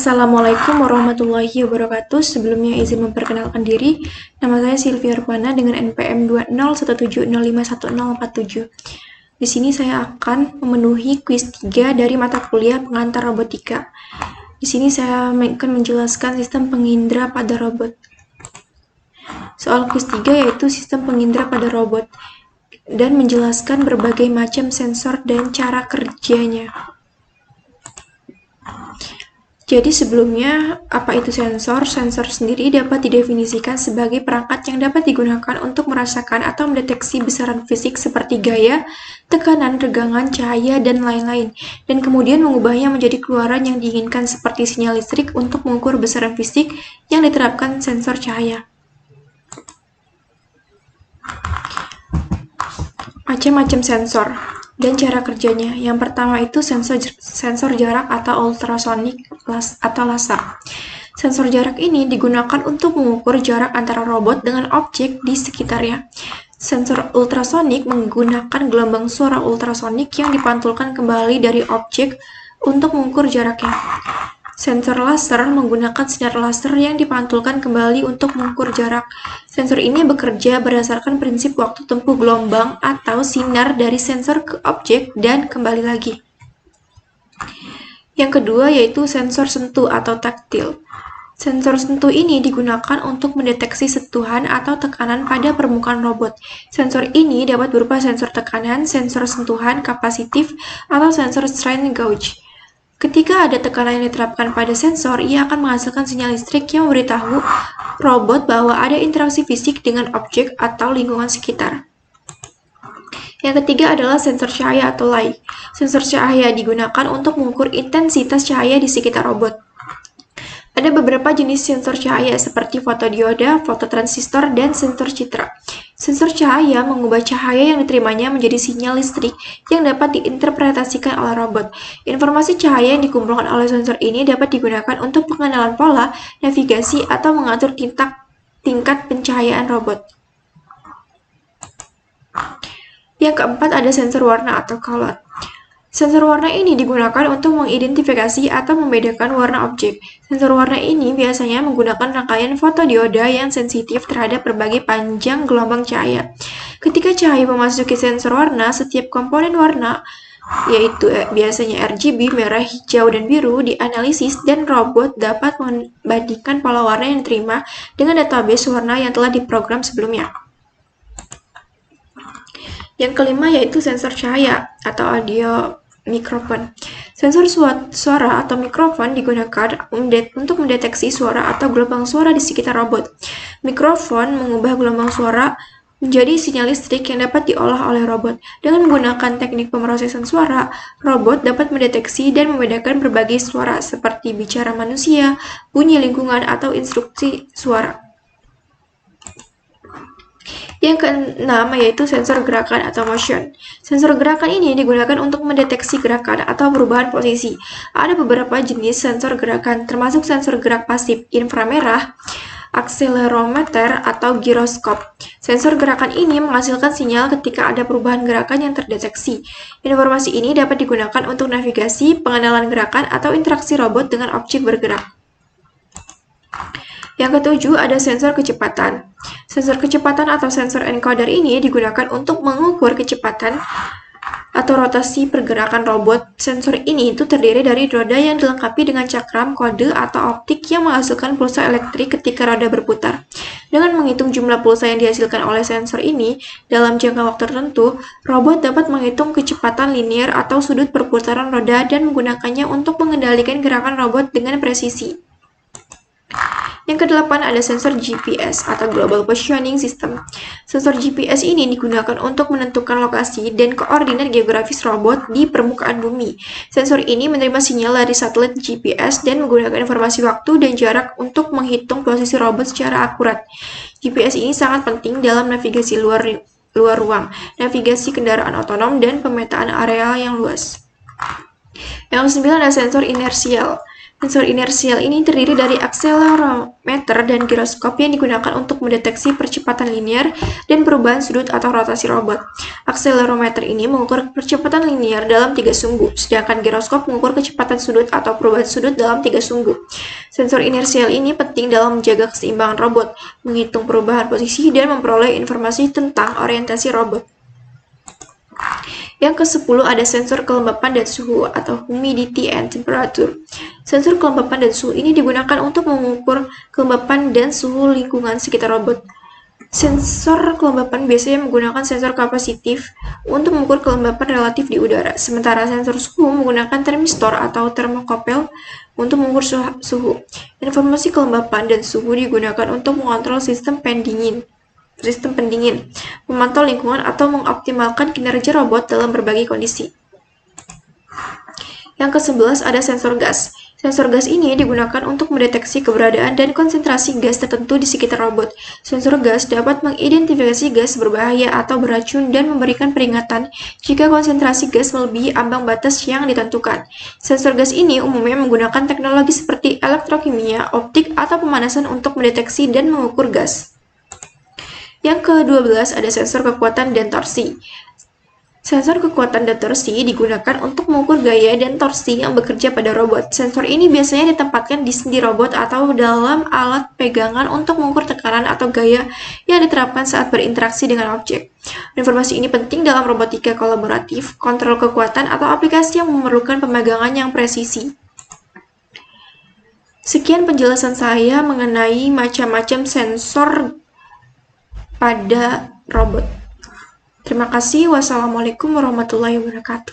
Assalamualaikum warahmatullahi wabarakatuh. Sebelumnya izin memperkenalkan diri. Nama saya Sylvia Rupana dengan NPM 201705147. Di sini saya akan memenuhi kuis 3 dari mata kuliah pengantar robotika. Di sini saya akan menjelaskan sistem pengindra pada robot. Soal kuis 3 yaitu sistem pengindra pada robot dan menjelaskan berbagai macam sensor dan cara kerjanya. Jadi sebelumnya, apa itu sensor? Sensor sendiri dapat didefinisikan sebagai perangkat yang dapat digunakan untuk merasakan atau mendeteksi besaran fisik seperti gaya, tekanan, tegangan, cahaya, dan lain-lain, dan kemudian mengubahnya menjadi keluaran yang diinginkan seperti sinyal listrik untuk mengukur besaran fisik yang diterapkan sensor cahaya. Macam-macam sensor dan cara kerjanya. Yang pertama itu sensor jarak atau ultrasonik atau laser. Sensor jarak ini digunakan untuk mengukur jarak antara robot dengan objek di sekitarnya. Sensor ultrasonik menggunakan gelombang suara ultrasonik yang dipantulkan kembali dari objek untuk mengukur jaraknya. Sensor laser menggunakan sinar laser yang dipantulkan kembali untuk mengukur jarak. Sensor ini bekerja berdasarkan prinsip waktu tempuh gelombang atau sinar dari sensor ke objek dan kembali lagi. Yang kedua yaitu sensor sentuh atau taktil. Sensor sentuh ini digunakan untuk mendeteksi sentuhan atau tekanan pada permukaan robot. Sensor ini dapat berupa sensor tekanan, sensor sentuhan, kapasitif, atau sensor strain gauge. Ketika ada tekanan yang diterapkan pada sensor, ia akan menghasilkan sinyal listrik yang memberitahu robot bahwa ada interaksi fisik dengan objek atau lingkungan sekitar. Yang ketiga adalah sensor cahaya atau light. Sensor cahaya digunakan untuk mengukur intensitas cahaya di sekitar robot. Ada beberapa jenis sensor cahaya seperti fotodioda, fototransistor, dan sensor citra. Sensor cahaya mengubah cahaya yang diterimanya menjadi sinyal listrik yang dapat diinterpretasikan oleh robot. Informasi cahaya yang dikumpulkan oleh sensor ini dapat digunakan untuk pengenalan pola, navigasi, atau mengatur tingkat pencahayaan robot. Yang keempat ada sensor warna atau color. Sensor warna ini digunakan untuk mengidentifikasi atau membedakan warna objek. Sensor warna ini biasanya menggunakan rangkaian fotodioda yang sensitif terhadap berbagai panjang gelombang cahaya. Ketika cahaya memasuki sensor warna, setiap komponen warna, yaitu biasanya RGB, merah, hijau, dan biru, dianalisis dan robot dapat membandingkan pola warna yang diterima dengan database warna yang telah diprogram sebelumnya. Yang kelima yaitu sensor cahaya atau audio mikrofon. Sensor suara atau mikrofon digunakan untuk mendeteksi suara atau gelombang suara di sekitar robot. Mikrofon mengubah gelombang suara menjadi sinyal listrik yang dapat diolah oleh robot. Dengan menggunakan teknik pemrosesan suara, robot dapat mendeteksi dan membedakan berbagai suara seperti bicara manusia, bunyi lingkungan, atau instruksi suara. Yang keenam yaitu sensor gerakan atau motion. Sensor gerakan ini digunakan untuk mendeteksi gerakan atau perubahan posisi. Ada beberapa jenis sensor gerakan, termasuk sensor gerak pasif inframerah, akselerometer, atau giroskop. Sensor gerakan ini menghasilkan sinyal ketika ada perubahan gerakan yang terdeteksi. Informasi ini dapat digunakan untuk navigasi, pengenalan gerakan, atau interaksi robot dengan objek bergerak. Yang ketujuh ada sensor kecepatan. Sensor kecepatan atau sensor encoder ini digunakan untuk mengukur kecepatan atau rotasi pergerakan robot. Sensor ini itu terdiri dari roda yang dilengkapi dengan cakram, kode, atau optik yang menghasilkan pulsa elektrik ketika roda berputar. Dengan menghitung jumlah pulsa yang dihasilkan oleh sensor ini dalam jangka waktu tertentu, robot dapat menghitung kecepatan linear atau sudut perputaran roda dan menggunakannya untuk mengendalikan gerakan robot dengan presisi. Yang kedelapan ada sensor GPS atau Global Positioning System. Sensor GPS ini digunakan untuk menentukan lokasi dan koordinat geografis robot di permukaan bumi. Sensor ini menerima sinyal dari satelit GPS dan menggunakan informasi waktu dan jarak untuk menghitung posisi robot secara akurat. GPS ini sangat penting dalam navigasi luar ruang, navigasi kendaraan otonom, dan pemetaan area yang luas. Yang kesembilan ada sensor inersial. Sensor inersial ini terdiri dari akselerometer dan giroskop yang digunakan untuk mendeteksi percepatan linear dan perubahan sudut atau rotasi robot. Akselerometer ini mengukur percepatan linear dalam 3 sumbu, sedangkan giroskop mengukur kecepatan sudut atau perubahan sudut dalam 3 sumbu. Sensor inersial ini penting dalam menjaga keseimbangan robot, menghitung perubahan posisi, dan memperoleh informasi tentang orientasi robot. Yang ke-10 ada sensor kelembapan dan suhu atau humidity and temperature. Sensor kelembapan dan suhu ini digunakan untuk mengukur kelembapan dan suhu lingkungan sekitar robot. Sensor kelembapan biasanya menggunakan sensor kapasitif untuk mengukur kelembapan relatif di udara, sementara sensor suhu menggunakan termistor atau termokopel untuk mengukur suhu. Informasi kelembapan dan suhu digunakan untuk mengontrol sistem pendingin, memantau lingkungan atau mengoptimalkan kinerja robot dalam berbagai kondisi. Yang ke-11 ada sensor gas. Sensor gas ini digunakan untuk mendeteksi keberadaan dan konsentrasi gas tertentu di sekitar robot. Sensor gas dapat mengidentifikasi gas berbahaya atau beracun dan memberikan peringatan jika konsentrasi gas melebihi ambang batas yang ditentukan. Sensor gas ini umumnya menggunakan teknologi seperti elektrokimia, optik, atau pemanasan untuk mendeteksi dan mengukur gas. Yang ke-12 ada sensor kekuatan dan torsi. Sensor kekuatan dan torsi digunakan untuk mengukur gaya dan torsi yang bekerja pada robot. Sensor ini biasanya ditempatkan di sendi robot atau dalam alat pegangan untuk mengukur tekanan atau gaya yang diterapkan saat berinteraksi dengan objek. Informasi ini penting dalam robotika kolaboratif, kontrol kekuatan, atau aplikasi yang memerlukan pemegangan yang presisi. Sekian penjelasan saya mengenai macam-macam sensor pada robot. Terima kasih. Wassalamualaikum warahmatullahi wabarakatuh.